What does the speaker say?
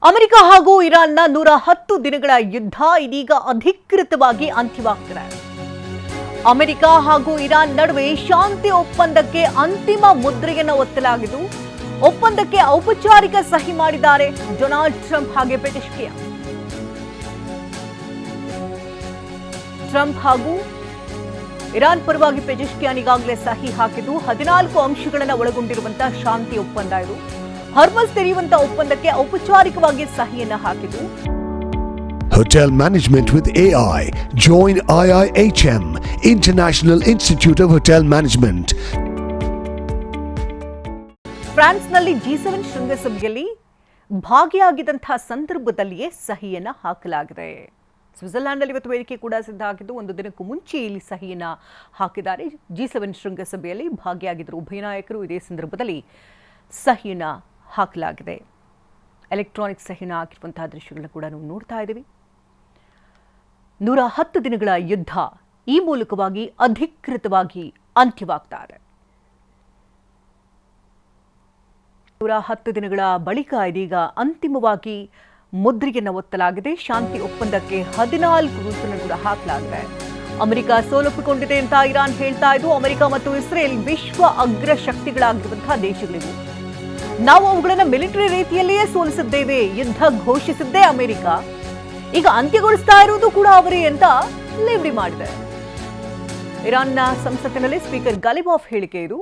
America ಹಾಗೂ ಇರಾನ್ನ 110 ದಿನಗಳ ಯುದ್ಧ ಇದೀಗ ಅಧಿಕೃತವಾಗಿ ಅಂತ್ಯವಾಗ್ತಿದೆ. ಅಮೆರಿಕ ಹಾಗೂ ಇರಾನ್ ನಡುವೆ ಶಾಂತಿ ಒಪ್ಪಂದಕ್ಕೆ ಅಂತಿಮ ಮುದ್ರೆಯನ್ನು ಒತ್ತಲಾಗಿದ್ದು, ಒಪ್ಪಂದಕ್ಕೆ ಔಪಚಾರಿಕ ಸಹಿ ಮಾಡಿದ್ದಾರೆ ಡೊನಾಲ್ಡ್ ಟ್ರಂಪ್ ಹಾಗೆ ಪೆಟಿಷ್ಕಿಯಾ. ಟ್ರಂಪ್ ಹಾಗೂ ಇರಾನ್ ಪರವಾಗಿ ಪೆಜಿಶ್ಕಿಯಾನ್ ಈಗಾಗಲೇ ಸಹಿ ಹಾಕಿದ್ದು 14 ಅಂಶಗಳನ್ನು ಒಳಗೊಂಡಿರುವಂತಹ ಶಾಂತಿ ಒಪ್ಪಂದ ಇದು. ಹರ್ಮಸ್ ತೆರೆಯುವಂತ ಒಪ್ಪಂದಕ್ಕೆ ಔಪಚಾರಿಕವಾಗಿ ಸಹಿಯನ್ನ ಹಾಕಿದ್ದು. Hotel Management with AI. Join IIHM, International Institute of Hotel Management. ಫ್ರಾನ್ಸ್ನಲ್ಲಿ G7 ಶೃಂಗಸಭೆಯಲ್ಲಿ ಭಾಗಿಯಾಗಿದ್ದಂತಹ ಸಂದರ್ಭದಲ್ಲಿಯೇ ಸಹಿಯನ್ನ ಹಾಕಲಾಗಿದೆ. ಸ್ವಿಟ್ಜರ್ಲ್ಯಾಂಡ್ನಲ್ಲಿ ಇವತ್ತು ವೇದಿಕೆ ಕೂಡ ಸಿದ್ಧ ಆಗಿದ್ದು, ಒಂದು ದಿನಕ್ಕೂ ಮುಂಚೆ ಇಲ್ಲಿ ಸಹಿಯನ್ನ ಹಾಕಿದ್ದಾರೆ. G7 ಶೃಂಗಸಭೆಯಲ್ಲಿ ಭಾಗಿಯಾಗಿದ್ದರು ಉಭಯ ನಾಯಕರು. ಇದೇ ಸಂದರ್ಭದಲ್ಲಿ ಸಹಿಯನ್ನ ಹಾಕಲಾಗಿದೆ. ಎಲೆಕ್ಟ್ರಾನಿಕ್ ಸಹಿನ ಹಾಕಿರುವಂತಹ ದೃಶ್ಯಗಳನ್ನ ಕೂಡ ನಾವು ನೋಡ್ತಾ ಇದ್ದೀವಿ. 110 ದಿನಗಳ ಯುದ್ಧ ಈ ಮೂಲಕವಾಗಿ ಅಧಿಕೃತವಾಗಿ ಅಂತ್ಯವಾಗ್ತಾ ಇದೆ. 110 ದಿನಗಳ ಬಳಿಕ ಇದೀಗ ಅಂತಿಮವಾಗಿ ಮುದ್ರೆಯನ್ನು ಒತ್ತಲಾಗಿದೆ. ಶಾಂತಿ ಒಪ್ಪಂದಕ್ಕೆ 14 ರೂಲ್ಸನ್ನು ಕೂಡ ಹಾಕಲಾಗಿದೆ. ಅಮೆರಿಕ ಸೋಲೊಪ್ಪಿಕೊಂಡಿದೆ ಅಂತ ಇರಾನ್ ಹೇಳ್ತಾ ಇದ್ದು, ಅಮೆರಿಕ ಮತ್ತು ಇಸ್ರೇಲ್ ವಿಶ್ವ ಅಗ್ರ ಶಕ್ತಿಗಳಾಗಿರುವಂತಹ ದೇಶಗಳಿವೆ. ನಾವು ಅವುಗಳನ್ನು ಮಿಲಿಟರಿ ರೀತಿಯಲ್ಲಿಯೇ ಸೋಲಿಸಿದ್ದೇವೆ, ಯುದ್ಧ ಘೋಷಿಸಿದ್ದೇ ಅಮೆರಿಕ, ಈಗ ಅಂತ್ಯಗೊಳಿಸ್ತಾ ಇರುವುದು ಕೂಡ ಅವರೇ ಅಂತ ಲೇವಡಿ ಮಾಡಿದೆ. ಇರಾನ್ನ ಸಂಸತ್ತಿನಲ್ಲಿ ಸ್ಪೀಕರ್ ಗಲಿಬಾಫ್ ಹೇಳಿಕೆ ಇದು.